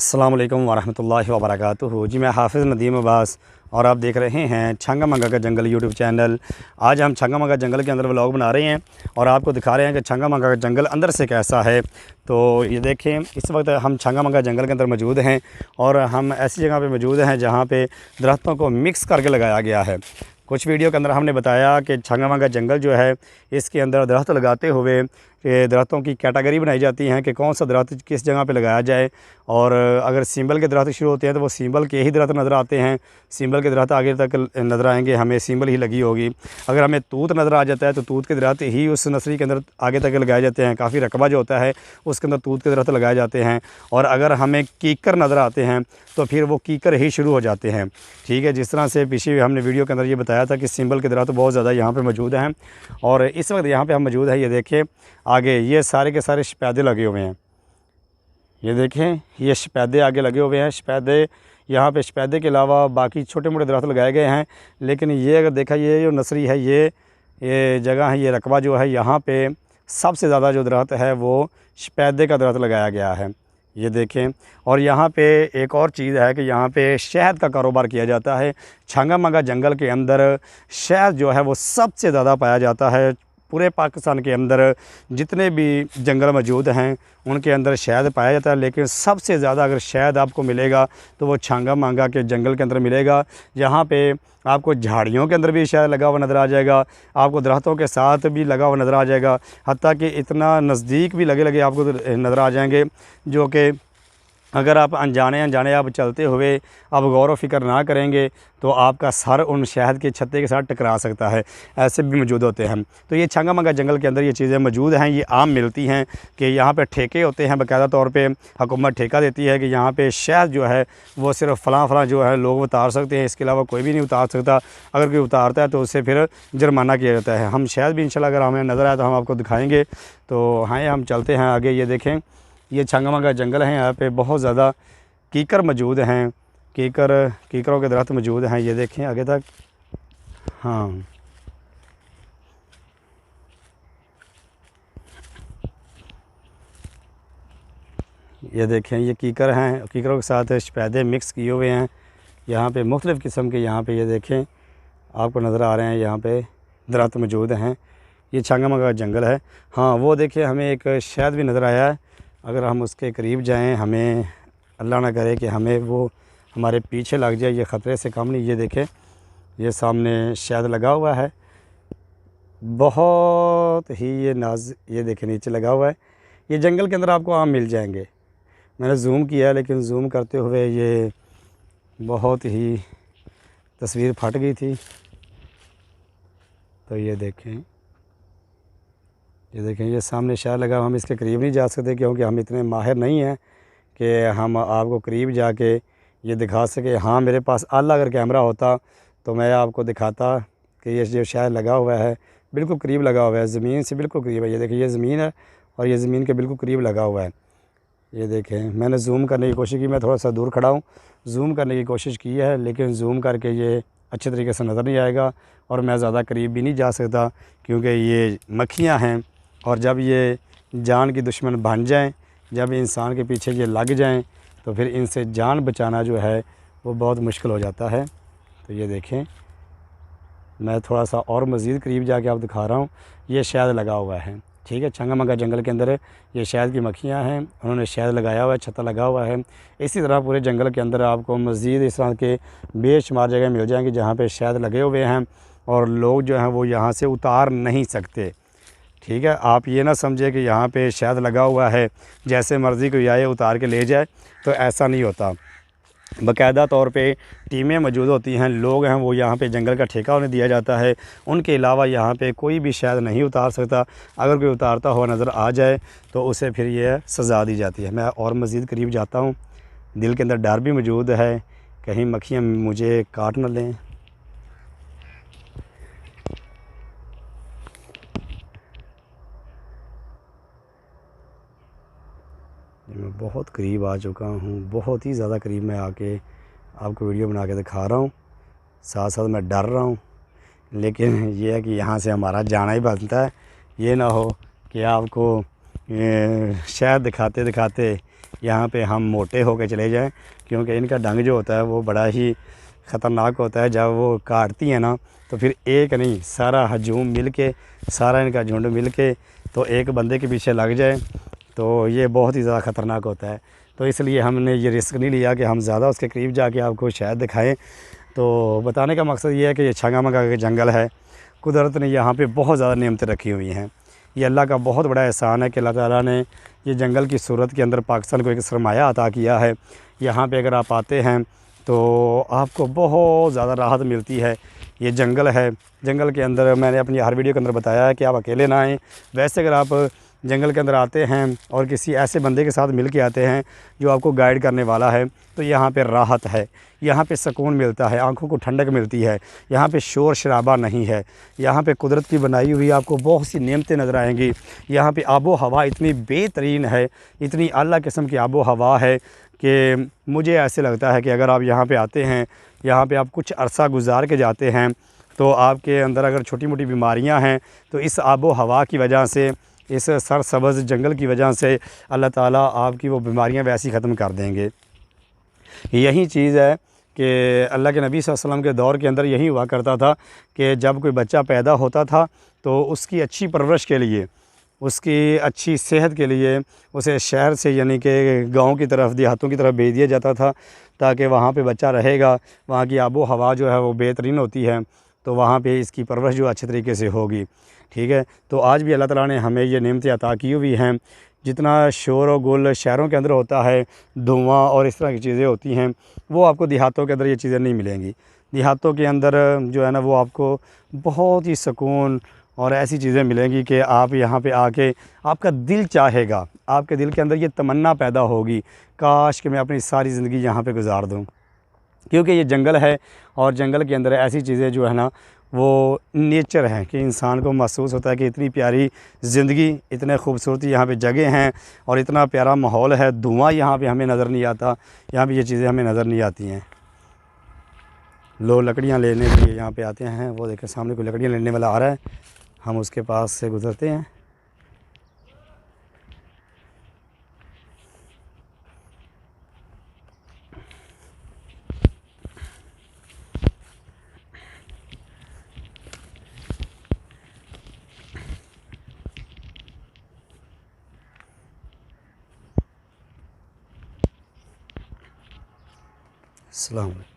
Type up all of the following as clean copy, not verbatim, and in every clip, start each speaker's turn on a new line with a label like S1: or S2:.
S1: अस्सलाम वालेकुम वरहमतुल्लाहि वबरकातुहू। जी, मैं हाफ़िज़ नदीम अब्बास और आप देख रहे हैं छंगा मंगा का जंगल यूट्यूब चैनल। आज हम छंगा मंगा जंगल के अंदर व्लॉग बना रहे हैं और आपको दिखा रहे हैं कि छंगा मंगा का जंगल अंदर से कैसा है। तो ये देखें, इस वक्त हम छंगा मंगा जंगल के अंदर मौजूद हैं और हम ऐसी जगह पे मौजूद हैं जहाँ पे दरख्तों को मिक्स करके लगाया गया है। कुछ वीडियो के अंदर हमने बताया कि छंगा मंगा जंगल जो है, इसके अंदर दरख्त लगाते हुए दरख्तों की कैटेगरी बनाई जाती हैं कि कौन सा दरख्त किस जगह पे लगाया जाए। और अगर सिंबल के दरख्त शुरू होते हैं तो वो सिंबल के ही दरख्त नज़र आते हैं, सिंबल के दरख्त आगे तक नज़र आएंगे, हमें सिंबल ही लगी होगी। अगर हमें तूत नज़र आ जाता है तो तूत के दरख्त ही उस नर्सरी के अंदर आगे तक लगाए जाते हैं। काफ़ी रकबा जो होता है उसके अंदर तूत के दरख्त लगाए जाते हैं। और अगर हमें कीकर नज़र आते हैं तो फिर वो कीकर ही शुरू हो जाते हैं। ठीक है, जिस तरह से पिछली हमने वीडियो के अंदर ये बताया था कि सिंबल के दरख्त बहुत ज़्यादा यहाँ पर मौजूद हैं। और इस वक्त यहाँ पर हम मौजूद हैं, ये देखिए आगे ये सारे के सारे शपैदे लगे हुए हैं। ये देखें, ये शपैदे आगे लगे हुए हैं। शपैदे यहाँ पे शपैदे के अलावा बाकी छोटे मोटे दरख्त लगाए गए हैं। लेकिन ये अगर देखा, ये जो नर्सरी है, ये जगह है, ये रकबा जो है, यहाँ पे सबसे ज़्यादा जो दरख्त है वो शपैदे का दरख्त लगाया गया है। ये देखें, और यहाँ पे एक और चीज़ है कि यहाँ पे शहद का कारोबार किया जाता है। छंगा मंगा जंगल के अंदर शहद जो है वो सबसे ज़्यादा पाया जाता है। पूरे पाकिस्तान के अंदर जितने भी जंगल मौजूद हैं उनके अंदर शहद पाया जाता है, लेकिन सबसे ज़्यादा अगर शहद आपको मिलेगा तो वो छंगा मंगा के जंगल के अंदर मिलेगा। यहाँ पे आपको झाड़ियों के अंदर भी शहद लगा हुआ नज़र आ जाएगा, आपको दरख्तों के साथ भी लगा हुआ नज़र आ जाएगा, हत्ता कि इतना नज़दीक भी लगे लगे आपको नज़र आ जाएंगे, जो कि अगर आप अनजाने आप चलते हुए आप गौर व फिक्र ना करेंगे तो आपका सर उन शहद के छत्ते के साथ टकरा सकता है। ऐसे भी मौजूद होते हैं। तो ये छंगा मंगा जंगल के अंदर ये चीज़ें मौजूद हैं, ये आम मिलती हैं कि यहाँ पे ठेके होते हैं, बाकायदा तौर पे हुकूमत ठेका देती है कि यहाँ पे शहद जो है वो सिर्फ फ़लाँ जो है लोग उतार सकते हैं, इसके अलावा कोई भी नहीं उतार सकता। अगर कोई उतारता है तो उससे फिर जुर्माना किया जाता है। हम शहद भी इंशाल्लाह अगर हमें नज़र आए तो हम आपको दिखाएँगे। तो हाँ, हम चलते हैं आगे। ये देखें, ये छंगा मंगा जंगल है, यहाँ पे बहुत ज़्यादा कीकर मौजूद हैं, कीकरों के दरख्त मौजूद हैं। ये देखें आगे तक। हाँ, ये देखें, ये कीकर हैं, कीकरों के साथ शपैदे मिक्स किए हुए हैं। यहाँ पे मुख्तलिफ़ किस्म के यहाँ पे ये देखें आपको नज़र आ रहे हैं, यहाँ पे दरख्त मौजूद हैं। ये छंगा मंगा जंगल है। हाँ, वो देखिए हमें एक शहद भी नज़र आया है। अगर हम उसके करीब जाएं, हमें अल्लाह ना करे कि हमें वो हमारे पीछे लग जाए, ये ख़तरे से कम नहीं। ये देखें, ये सामने शहद लगा हुआ है, बहुत ही ये देखें नीचे लगा हुआ है। ये जंगल के अंदर आपको आम मिल जाएंगे। मैंने जूम किया है, लेकिन जूम करते हुए ये बहुत ही तस्वीर फट गई थी। तो ये देखें, ये सामने शहद लगा हुआ। हम इसके करीब नहीं जा सकते क्योंकि हम इतने माहिर नहीं हैं कि हम आपको करीब जाके ये दिखा सके। हाँ, मेरे पास आला अगर कैमरा होता तो मैं आपको दिखाता कि ये जो शहद लगा हुआ है बिल्कुल करीब लगा हुआ है, ज़मीन से बिल्कुल करीब है। ये देखिए, ये ज़मीन है और ये ज़मीन के बिल्कुल करीब लगा हुआ है। ये देखें, मैंने जूम करने की कोशिश की, मैं थोड़ा सा दूर खड़ा हूँ, जूम करने की कोशिश की है, लेकिन जूम करके ये अच्छे तरीके से नज़र नहीं आएगा और मैं ज़्यादा करीब भी नहीं जा सकता क्योंकि ये मक्खियाँ हैं। और जब ये जान की दुश्मन बन जाएं, जब इंसान के पीछे ये लग जाएं तो फिर इनसे जान बचाना जो है वो बहुत मुश्किल हो जाता है। तो ये देखें, मैं थोड़ा सा और मज़ीद करीब जाके आप दिखा रहा हूँ। ये शहद लगा हुआ है, ठीक है, छंगा मंगा जंगल के अंदर ये शहद की मक्खियाँ हैं, उन्होंने शहद लगाया हुआ है, छत्ता लगा हुआ है। इसी तरह पूरे जंगल के अंदर आपको मज़ीद इस तरह के बेशुमार जगह मिल जाएंगी जहाँ पे शहद लगे हुए हैं और लोग जो हैं वो यहाँ से उतार नहीं सकते। ठीक है, आप ये ना समझे कि यहाँ पे शहद लगा हुआ है जैसे मर्ज़ी कोई आए उतार के ले जाए, तो ऐसा नहीं होता। बाकायदा तौर पे टीमें मौजूद होती हैं, लोग हैं वो यहाँ पे जंगल का ठेका उन्हें दिया जाता है। उनके अलावा यहाँ पे कोई भी शहद नहीं उतार सकता। अगर कोई उतारता हुआ नज़र आ जाए तो उसे फिर ये सज़ा दी जाती है। मैं और मज़ीद करीब जाता हूँ, दिल के अंदर डर भी मौजूद है कहीं मक्खियाँ मुझे काट न लें। मैं बहुत करीब आ चुका हूँ, बहुत ही ज़्यादा करीब मैं आके आपको वीडियो बना के दिखा रहा हूँ। साथ साथ मैं डर रहा हूँ, लेकिन ये है कि यहाँ से हमारा जाना ही बनता है। ये ना हो कि आपको शायद दिखाते दिखाते यहाँ पे हम मोटे होकर चले जाएं, क्योंकि इनका डंग जो होता है वो बड़ा ही ख़तरनाक होता है। जब वो काटती हैं ना तो फिर एक नहीं सारा हजूम मिल के, सारा इनका झुंड मिल के तो एक बंदे के पीछे लग जाए तो ये बहुत ही ज़्यादा ख़तरनाक होता है। तो इसलिए हमने ये रिस्क नहीं लिया कि हम ज़्यादा उसके करीब जाके आपको शायद दिखाएं। तो बताने का मकसद ये है कि ये छंगा मंगा का जंगल है। कुदरत ने यहाँ पे बहुत ज़्यादा नेमतें रखी हुई हैं। ये अल्लाह का बहुत बड़ा एहसान है कि अल्लाह ताला ने ये जंगल की सूरत के अंदर पाकिस्तान को एक सरमाया अता किया है। यहाँ पे अगर आप आते हैं तो आपको बहुत ज़्यादा राहत मिलती है। ये जंगल है, जंगल के अंदर मैंने अपनी हर वीडियो के अंदर बताया है कि आप अकेले ना आएँ। वैसे अगर आप जंगल के अंदर आते हैं और किसी ऐसे बंदे के साथ मिल के आते हैं जो आपको गाइड करने वाला है तो यहाँ पे राहत है, यहाँ पे सुकून मिलता है, आँखों को ठंडक मिलती है। यहाँ पे शोर शराबा नहीं है। यहाँ पे कुदरत की बनाई हुई आपको बहुत सी नेमतें नज़र आएंगी। यहाँ पे आबो हवा इतनी बेहतरीन है, इतनी आला किस्म की आबो हवा है कि मुझे ऐसे लगता है कि अगर आप यहाँ पे आते हैं, यहाँ पे आप कुछ अरसा गुजार के जाते हैं तो आपके अंदर अगर छोटी मोटी बीमारियाँ हैं तो इस आबो हवा की वजह से, इस सरसब्ज़ जंगल की वजह से अल्लाह ताला आपकी वो बीमारियां वैसी ख़त्म कर देंगे। यही चीज़ है कि अल्लाह के नबी सल्लल्लाहु अलैहि वसल्लम के दौर के अंदर यही हुआ करता था कि जब कोई बच्चा पैदा होता था तो उसकी अच्छी परवरिश के लिए, उसकी अच्छी सेहत के लिए उसे शहर से यानी कि गाँव की तरफ, देहातों की तरफ भेज दिया जाता था ताकि वहाँ पे बच्चा रहेगा, वहाँ की आबो हवा जो है वो बेहतरीन होती है तो वहाँ पे इसकी परवरिश जो अच्छे तरीके से होगी। ठीक है, तो आज भी अल्लाह ताला ने हमें ये नेमतें अता की हुई हैं। जितना शोर और गुल शहरों के अंदर होता है, धुआं और इस तरह की चीज़ें होती हैं, वो आपको देहातों के अंदर ये चीज़ें नहीं मिलेंगी। देहातों के अंदर जो है ना वो आपको बहुत ही सुकून और ऐसी चीज़ें मिलेंगी कि आप यहाँ पे आके आपका दिल चाहेगा, आपके दिल के अंदर ये तमन्ना पैदा होगी काश कि मैं अपनी सारी ज़िंदगी यहाँ पे गुजार दूँ। क्योंकि ये जंगल है और जंगल के अंदर ऐसी चीज़ें जो है ना वो नेचर है कि इंसान को महसूस होता है कि इतनी प्यारी ज़िंदगी, इतने खूबसूरती यहाँ पे जगह हैं और इतना प्यारा माहौल है। धुआं यहाँ पे हमें नज़र नहीं आता, यहाँ पे ये चीज़ें हमें नज़र नहीं आती हैं। लोग लकड़ियाँ लेने के लिए यहाँ पे आते हैं। वो देखें सामने कोई लकड़ियाँ लेने वाला आ रहा है, हम उसके पास से गुज़रते हैं। अस्सलाम वालेकुम।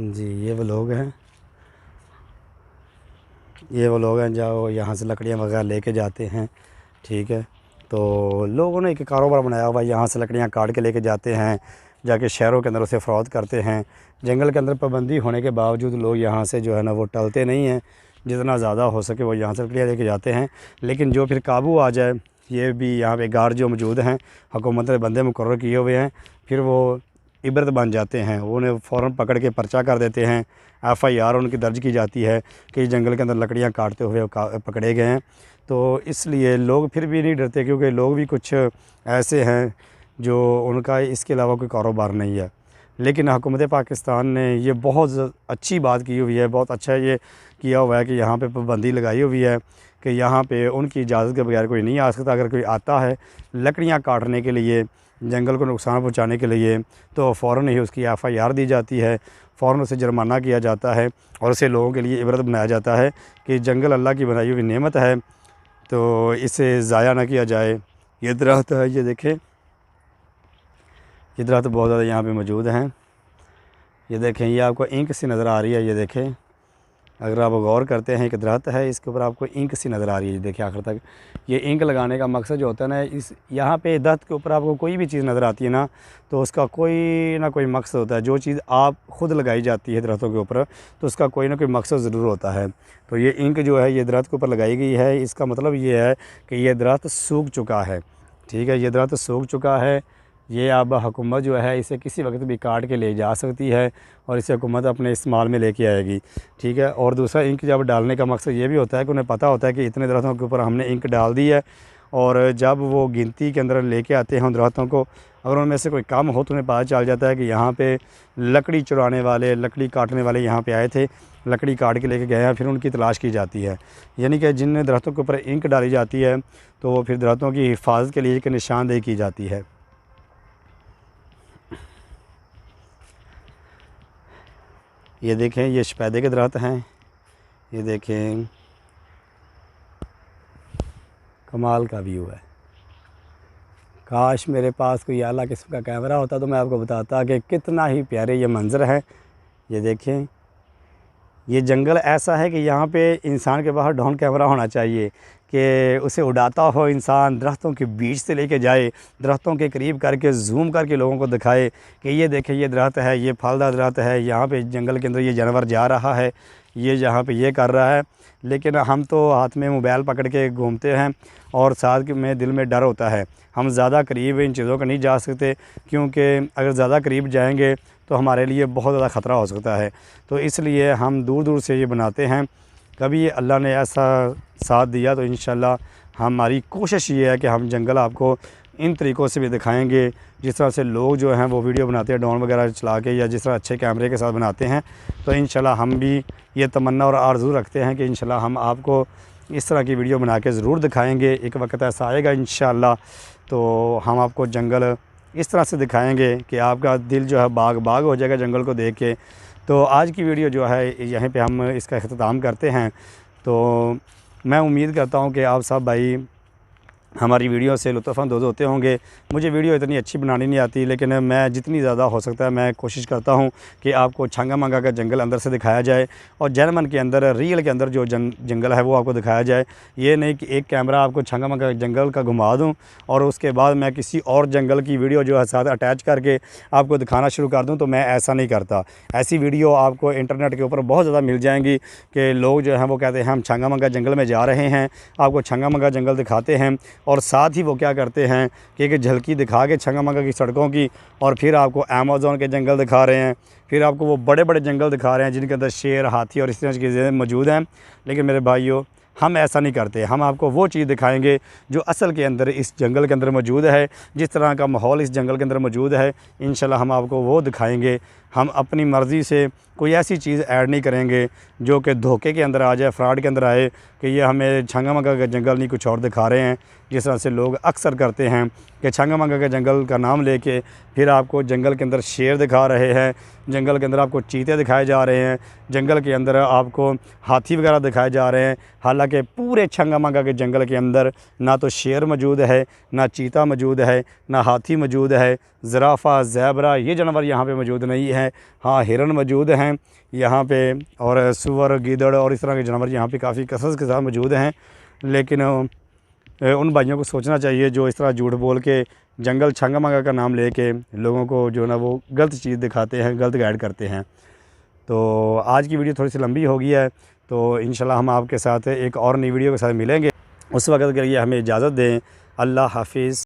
S1: जी ये वो लोग हैं, ये वो लोग हैं जो यहाँ से लकड़ियाँ वगैरह लेके जाते हैं। ठीक है, तो लोगों ने एक कारोबार बनाया हुआ है, यहाँ से लकड़ियाँ काट के लेके जाते हैं, जाके शहरों के अंदर उसे फ़रोख्त करते हैं। जंगल के अंदर पाबंदी होने के बावजूद लोग यहाँ से जो है ना वो टलते नहीं हैं, जितना ज़्यादा हो सके वो यहाँ से लकड़ियाँ लेके जाते हैं। लेकिन जो फिर काबू आ जाए, ये भी यहाँ पे गार्ड जो मौजूद हैं, हुकूमत ने बंदे मुकर्रर किए हुए हैं, फिर वो इबरत बन जाते हैं। वो उन्हें फ़ौरन पकड़ के पर्चा कर देते हैं, FIR उनकी दर्ज की जाती है कि जंगल के अंदर लकड़ियाँ काटते हुए पकड़े गए हैं। तो इसलिए लोग फिर भी नहीं डरते, क्योंकि लोग भी कुछ ऐसे हैं जो उनका इसके अलावा कोई कारोबार नहीं है। लेकिन हुकूमत पाकिस्तान ने ये बहुत अच्छी बात की हुई है, बहुत अच्छा ये किया हुआ है कि यहाँ पे पाबंदी लगाई हुई है कि यहाँ पे उनकी इजाज़त के बगैर कोई नहीं आ सकता। अगर कोई आता है लकड़ियाँ काटने के लिए, जंगल को नुकसान पहुँचाने के लिए, तो फ़ौरन ही उसकी FIR दी जाती है, फ़ौरन उसे जुर्माना किया जाता है और उसे लोगों के लिए इबरत बनाया जाता है कि जंगल अल्लाह की बनाई हुई नेमत है, तो इसे ज़ाया ना किया जाए। ये दरख्त है, ये देखें, ये दरख्त बहुत ज़्यादा यहाँ पे मौजूद हैं। ये देखें, ये आपको इंक सी नज़र आ रही है। ये देखें, अगर आप गौर करते हैं, एक दरख्त है, इसके ऊपर आपको इंक सी नज़र आ रही है। ये देखिए आखिर तक। ये इंक लगाने का मकसद जो होता है ना, इस यहाँ पे दरख्त के ऊपर आपको कोई भी चीज़ नज़र आती है ना, तो उसका कोई ना कोई मकसद होता है। जो चीज़ आप ख़ुद लगाई जाती है दरख्तों के ऊपर, तो उसका कोई ना कोई मकसद ज़रूर होता है। तो ये इंक जो है ये दरख्त के ऊपर लगाई गई है। इसका मतलब ये है कि ये दरख्त सूख चुका है। ठीक है, ये दरख्त सूख चुका है। ये अब हुकूमत जो है इसे किसी वक्त भी काट के ले जा सकती है और इसे हुकूमत अपने इस्तेमाल में लेके आएगी। ठीक है, और दूसरा इंक जब डालने का मकसद ये भी होता है कि उन्हें पता होता है कि इतने दरख्तों के ऊपर हमने इंक डाल दी है और जब वो गिनती के अंदर लेके आते हैं उन दरख्तों को, अगर उनमें से कोई कम हो तो उन्हें पता चल जाता है कि यहाँ पे लकड़ी चुराने वाले, लकड़ी काटने वाले यहाँ पे आए थे, लकड़ी काट के लेके गए हैं, फिर उनकी तलाश की जाती है। यानी कि जिन दरख्तों के ऊपर इंक डाली जाती है तो वो फिर दरख्तों की हिफाजत के लिए एक निशानदेही की जाती है। ये देखें, ये शपैदे के दरख्त हैं, ये देखें, कमाल का व्यू है। काश मेरे पास कोई आला किस्म का कैमरा होता तो मैं आपको बताता कि कितना ही प्यारे ये मंज़र है। ये देखें, ये जंगल ऐसा है कि यहाँ पे इंसान के बाहर ड्रोन कैमरा होना चाहिए कि उसे उड़ाता हो इंसान, दरख्तों के बीच से लेके जाए, दरख्तों के करीब करके जूम करके लोगों को दिखाए कि ये देखें, ये दरख्त है, ये फलदार दरख्त है, यहाँ पे जंगल के अंदर ये जानवर जा रहा है, ये यहाँ पे ये कर रहा है। लेकिन हम तो हाथ में मोबाइल पकड़ के घूमते हैं और साथ में दिल में डर होता है। हम ज़्यादा करीब इन चीज़ों का नहीं जा सकते, क्योंकि अगर ज़्यादा करीब जाएंगे तो हमारे लिए बहुत ज़्यादा ख़तरा हो सकता है। तो इसलिए हम दूर दूर से ये बनाते हैं। कभी अल्लाह ने ऐसा साथ दिया तो इंशाल्लाह हमारी कोशिश ये है कि हम जंगल आपको इन तरीक़ों से भी दिखाएंगे, जिस तरह से लोग जो हैं वो वीडियो बनाते हैं ड्रोन वगैरह चला के, या जिस तरह अच्छे कैमरे के साथ बनाते हैं। तो इंशाल्लाह हम भी ये तमन्ना और आरज़ू रखते हैं कि इंशाल्लाह हम आपको इस तरह की वीडियो बना के ज़रूर दिखाएंगे। एक वक्त ऐसा आएगा इंशाल्लाह तो हम आपको जंगल इस तरह से दिखाएंगे कि आपका दिल जो है बाग बाग हो जाएगा जंगल को देख के। तो आज की वीडियो जो है यहीं पे हम इसका अख्ताम करते हैं। तो मैं उम्मीद करता हूँ कि आप सब भाई हमारी वीडियो से लुत्फ़अंदोज़ होते होंगे। मुझे वीडियो इतनी अच्छी बनानी नहीं आती, लेकिन मैं जितनी ज़्यादा हो सकता है मैं कोशिश करता हूँ कि आपको छंगा मंगा का जंगल अंदर से दिखाया जाए और जर्मन के अंदर, रियल के अंदर जो जंगल है वो आपको दिखाया जाए। ये नहीं कि एक कैमरा आपको छंगा मंगा जंगल का घुमा दूँ और उसके बाद मैं किसी और जंगल की वीडियो जो है साथ अटैच करके आपको दिखाना शुरू कर दूँ। तो मैं ऐसा नहीं करता। ऐसी वीडियो आपको इंटरनेट के ऊपर बहुत ज़्यादा मिल जाएंगी कि लोग जो हैं वो कहते हैं हम छंगा मंगा जंगल में जा रहे हैं, आपको छंगा मंगा जंगल दिखाते हैं, और साथ ही वो क्या करते हैं कि एक झलकी दिखा के छंगा मंगा की सड़कों की, और फिर आपको अमेज़न के जंगल दिखा रहे हैं, फिर आपको वो बड़े बड़े जंगल दिखा रहे हैं जिनके अंदर शेर, हाथी और इस तरह की चीज़ें मौजूद हैं। लेकिन मेरे भाइयों, हम ऐसा नहीं करते। हम आपको वो चीज़ दिखाएंगे जो असल के अंदर इस जंगल के अंदर मौजूद है, जिस तरह का माहौल इस जंगल के अंदर मौजूद है इंशाल्लाह हम आपको वो दिखाएंगे। हम अपनी मर्ज़ी से कोई ऐसी चीज़ ऐड नहीं करेंगे जो कि धोखे के अंदर आ जाए, फ्रॉड के अंदर आए कि ये हमें छंगा मंगा का जंगल नहीं कुछ और दिखा रहे हैं, जिस तरह से लोग अक्सर करते हैं कि छंगा मंगा के जंगल का नाम लेके फिर आपको जंगल के अंदर शेर दिखा रहे हैं, जंगल के अंदर आपको चीते दिखाए जा रहे हैं, जंगल के अंदर आपको हाथी वगैरह दिखाए जा रहे हैं। हालांकि पूरे छंगा मंगा के जंगल के अंदर ना तो शेर मौजूद है, ना चीता मौजूद है, ना हाथी मौजूद है, ज़राफ़ा, ज़ेबरा ये जानवर यहाँ पे मौजूद नहीं है। हाँ, हिरन मौजूद हैं यहाँ पे, और सूअर, गीदड़ और इस तरह के जानवर यहाँ पे काफ़ी कसरत के साथ मौजूद हैं। लेकिन उन भाइयों को सोचना चाहिए जो इस तरह झूठ बोल के जंगल छंगा मंगा का नाम लेके लोगों को जो ना वो गलत चीज़ दिखाते हैं, गलत गाइड करते हैं। तो आज की वीडियो थोड़ी सी लंबी हो गई है, तो इंशाल्लाह हम आपके साथ एक और नई वीडियो के साथ मिलेंगे। उस वक्त के लिए हमें इजाज़त दें। अल्लाह हाफिज़।